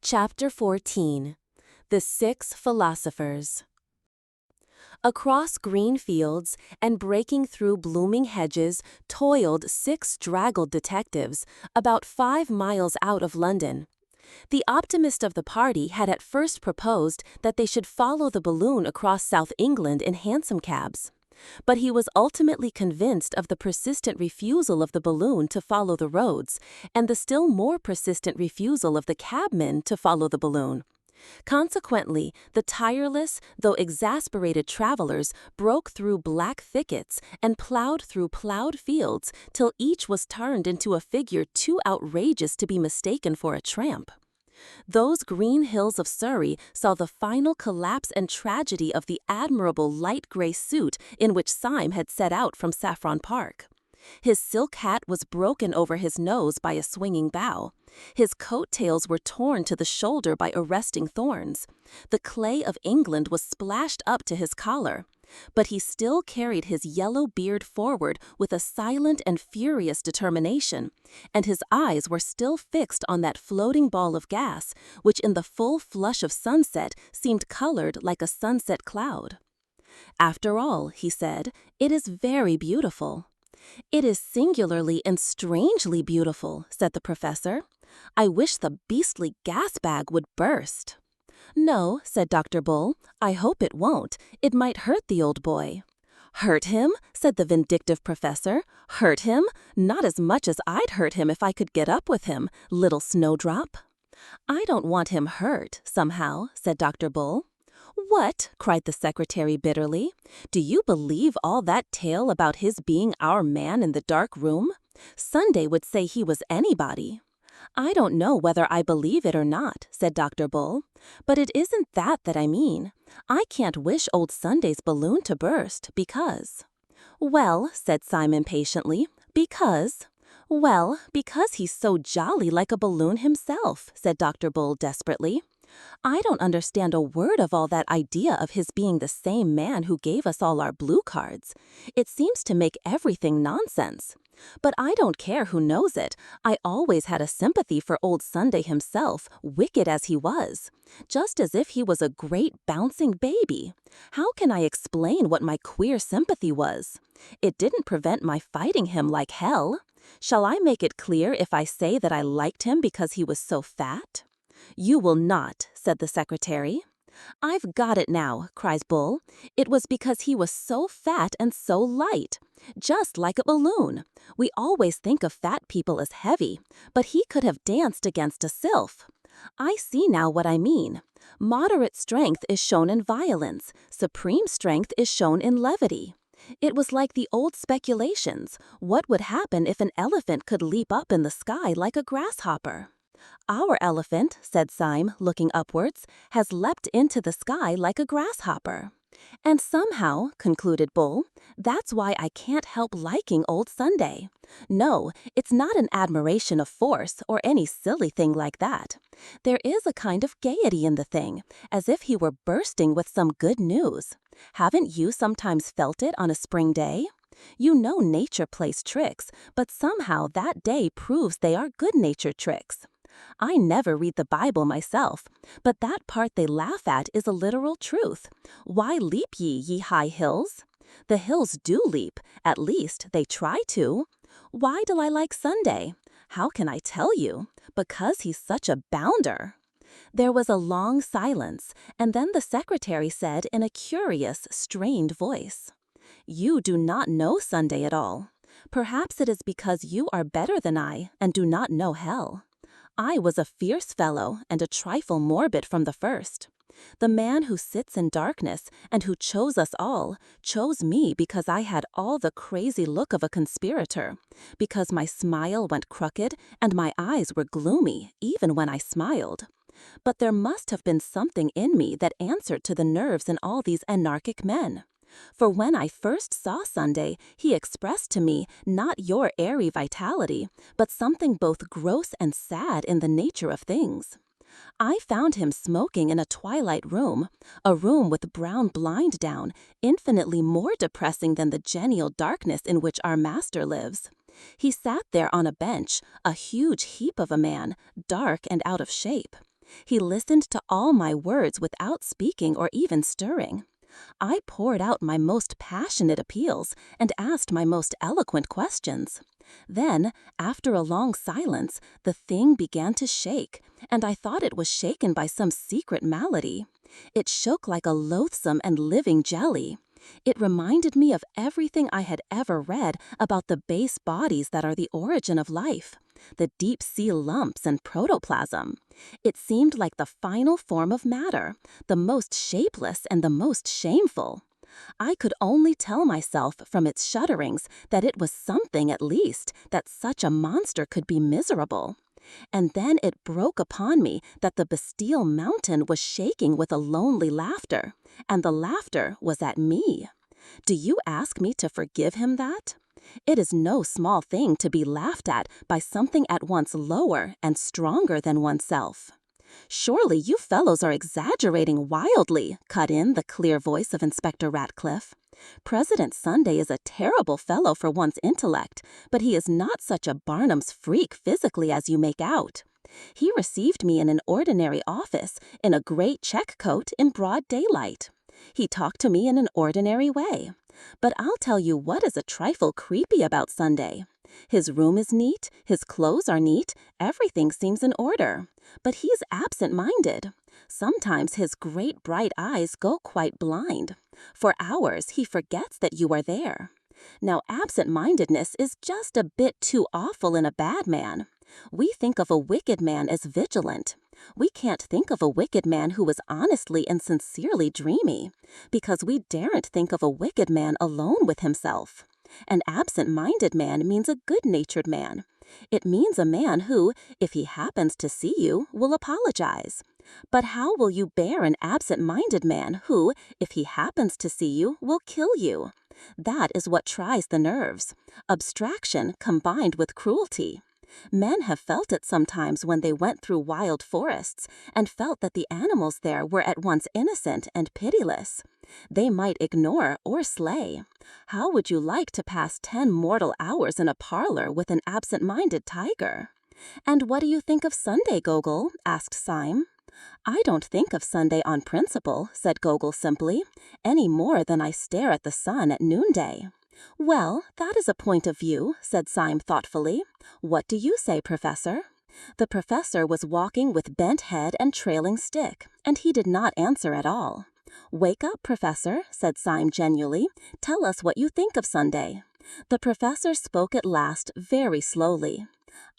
Chapter 14. The Six Philosophers. Across green fields and breaking through blooming hedges toiled 6 draggled detectives, about 5 miles out of London. The optimist of the party had at first proposed that they should follow the balloon across South England in hansom cabs. But he was ultimately convinced of the persistent refusal of the balloon to follow the roads, and the still more persistent refusal of the cabmen to follow the balloon. Consequently, the tireless, though exasperated travelers broke through black thickets and plowed through plowed fields till each was turned into a figure too outrageous to be mistaken for a tramp. Those green hills of Surrey saw the final collapse and tragedy of the admirable light gray suit in which Syme had set out from Saffron Park. His silk hat was broken over his nose by a swinging bough. His coat-tails were torn to the shoulder by arresting thorns. The clay of England was splashed up to his collar. But he still carried his yellow beard forward with a silent and furious determination, and his eyes were still fixed on that floating ball of gas, which in the full flush of sunset seemed colored like a sunset cloud. "After all," he said, "it is very beautiful." "It is singularly and strangely beautiful," said the professor. "I wish the beastly gas bag would burst." "No," said Dr. Bull, "I hope it won't. It might hurt the old boy." "Hurt him?" said the vindictive professor. "Hurt him? Not as much as I'd hurt him if I could get up with him, little snowdrop." "I don't want him hurt, somehow," said Dr. Bull. "What?" cried the secretary bitterly. "Do you believe all that tale about his being our man in the dark room? Sunday would say he was anybody." "I don't know whether I believe it or not," said Dr. Bull. "But it isn't that I mean. I can't wish old Sunday's balloon to burst, because—" "Well," said Syme impatiently, "because—" "Well, because he's so jolly like a balloon himself," said Dr. Bull desperately. "I don't understand a word of all that idea of his being the same man who gave us all our blue cards. It seems to make everything nonsense. But I don't care who knows it. I always had a sympathy for old Sunday himself, wicked as he was. Just as if he was a great bouncing baby. How can I explain what my queer sympathy was? It didn't prevent my fighting him like hell. Shall I make it clear if I say that I liked him because he was so fat?" "You will not," said the secretary. "I've got it now," cries Bull. "It was because he was so fat and so light. Just like a balloon. We always think of fat people as heavy, but he could have danced against a sylph. I see now what I mean. Moderate strength is shown in violence. Supreme strength is shown in levity. It was like the old speculations. What would happen if an elephant could leap up in the sky like a grasshopper? Our elephant," said Syme, looking upwards, "has leapt into the sky like a grasshopper. And somehow," concluded Bull, "that's why I can't help liking old Sunday. No, it's not an admiration of force or any silly thing like that. There is a kind of gaiety in the thing, as if he were bursting with some good news. Haven't you sometimes felt it on a spring day? You know nature plays tricks, but somehow that day proves they are good-natured tricks. I never read the Bible myself, but that part they laugh at is a literal truth. Why leap ye high hills? The hills do leap, at least they try to. Why do I like Sunday? How can I tell you? Because he's such a bounder." There was a long silence, and then the secretary said in a curious, strained voice, "You do not know Sunday at all. Perhaps it is because you are better than I and do not know hell. I was a fierce fellow and a trifle morbid from the first. The man who sits in darkness and who chose us all, chose me because I had all the crazy look of a conspirator, because my smile went crooked and my eyes were gloomy even when I smiled. But there must have been something in me that answered to the nerves in all these anarchic men. For when I first saw Sunday, he expressed to me not your airy vitality, but something both gross and sad in the nature of things. I found him smoking in a twilight room, a room with brown blind down, infinitely more depressing than the genial darkness in which our master lives. He sat there on a bench, a huge heap of a man, dark and out of shape. He listened to all my words without speaking or even stirring. I poured out my most passionate appeals and asked my most eloquent questions. Then, after a long silence, the thing began to shake, and I thought it was shaken by some secret malady. It shook like a loathsome and living jelly. It reminded me of everything I had ever read about the base bodies that are the origin of life, the deep-sea lumps and protoplasm. It seemed like the final form of matter, the most shapeless and the most shameful. I could only tell myself from its shudderings that it was something at least, that such a monster could be miserable. And then it broke upon me that the bestial mountain was shaking with a lonely laughter, and the laughter was at me. Do you ask me to forgive him that? It is no small thing to be laughed at by something at once lower and stronger than oneself. Surely you fellows are exaggerating wildly, cut in the clear voice of Inspector Ratcliffe. President Sunday is a terrible fellow for one's intellect, but he is not such a Barnum's freak physically as you make out. He received me in an ordinary office, in a great check coat in broad daylight. He talked to me in an ordinary way. But I'll tell you what is a trifle creepy about Sunday. His room is neat, his clothes are neat, everything seems in order. But he's absent-minded. Sometimes his great bright eyes go quite blind. For hours he forgets that you are there. Now absent-mindedness is just a bit too awful in a bad man. We think of a wicked man as vigilant. We can't think of a wicked man who is honestly and sincerely dreamy, because we daren't think of a wicked man alone with himself. An absent-minded man means a good-natured man. It means a man who, if he happens to see you, will apologize. But how will you bear an absent-minded man who, if he happens to see you, will kill you? That is what tries the nerves. Abstraction combined with cruelty. Men have felt it sometimes when they went through wild forests and felt that the animals there were at once innocent and pitiless. They might ignore or slay. How would you like to pass 10 mortal hours in a parlor with an absent-minded tiger? And what do you think of Sunday, Gogol? Asked Syme. I don't think of Sunday on principle, said Gogol simply, any more than I stare at the sun at noonday. Well, that is a point of view, said Syme thoughtfully. What do you say, Professor? The professor was walking with bent head and trailing stick, and he did not answer at all. Wake up, Professor, said Syme genially. Tell us what you think of Sunday. The professor spoke at last very slowly.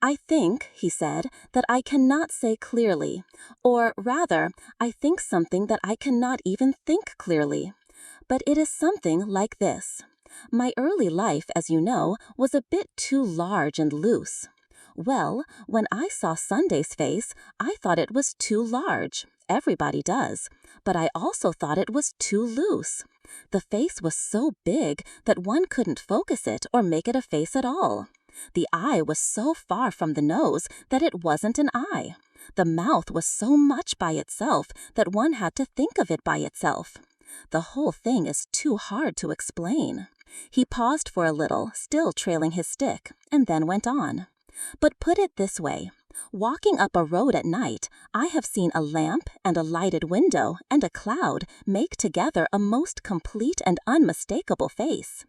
I think, he said, that I cannot say clearly, or rather, I think something that I cannot even think clearly. But it is something like this. My early life, as you know, was a bit too large and loose. Well, when I saw Sunday's face, I thought it was too large. Everybody does. But I also thought it was too loose. The face was so big that one couldn't focus it or make it a face at all. The eye was so far from the nose that it wasn't an eye. The mouth was so much by itself that one had to think of it by itself. The whole thing is too hard to explain. He paused for a little, still trailing his stick, and then went on. But put it this way. Walking up a road at night, I have seen a lamp and a lighted window and a cloud make together a most complete and unmistakable face.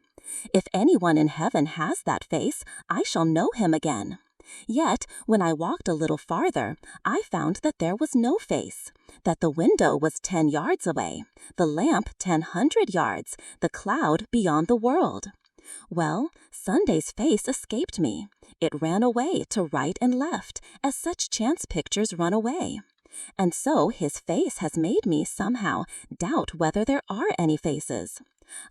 If anyone in heaven has that face, I shall know him again. Yet, when I walked a little farther, I found that there was no face, that the window was 10 yards away, the lamp 100 yards, the cloud beyond the world. Well, Sunday's face escaped me. It ran away to right and left, as such chance pictures run away. And so his face has made me, somehow, doubt whether there are any faces.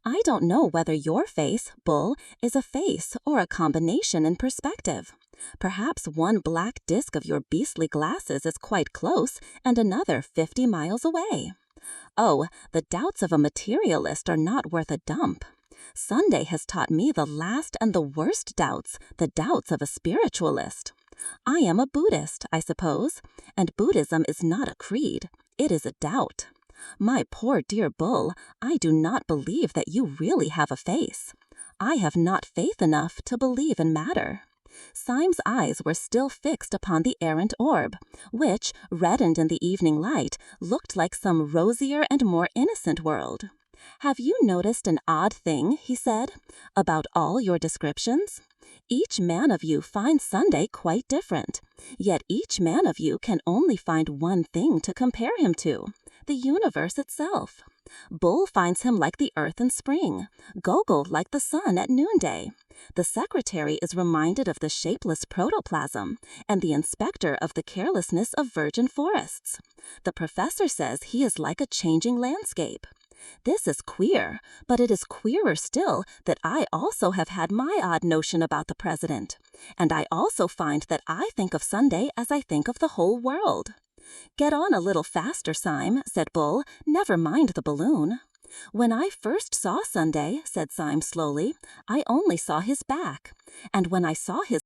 I don't know whether your face, Bull, is a face or a combination in perspective. Perhaps one black disk of your beastly glasses is quite close and another 50 miles away. Oh, the doubts of a materialist are not worth a dump. Sunday has taught me the last and the worst doubts, the doubts of a spiritualist. I am a Buddhist, I suppose, and Buddhism is not a creed. It is a doubt. My poor dear Bull, I do not believe that you really have a face. I have not faith enough to believe in matter. Syme's eyes were still fixed upon the errant orb, which, reddened in the evening light, looked like some rosier and more innocent world. "Have you noticed an odd thing," he said, "about all your descriptions? Each man of you finds Sunday quite different, yet each man of you can only find one thing to compare him to, the universe itself. Bull finds him like the earth in spring, Gogol like the sun at noonday. The secretary is reminded of the shapeless protoplasm, and the inspector of the carelessness of virgin forests. The professor says he is like a changing landscape. This is queer, but it is queerer still that I also have had my odd notion about the president, and I also find that I think of Sunday as I think of the whole world." "Get on a little faster, Syme," said Bull. "Never mind the balloon." "When I first saw Sunday," said Syme slowly, "I only saw his back, and when I saw his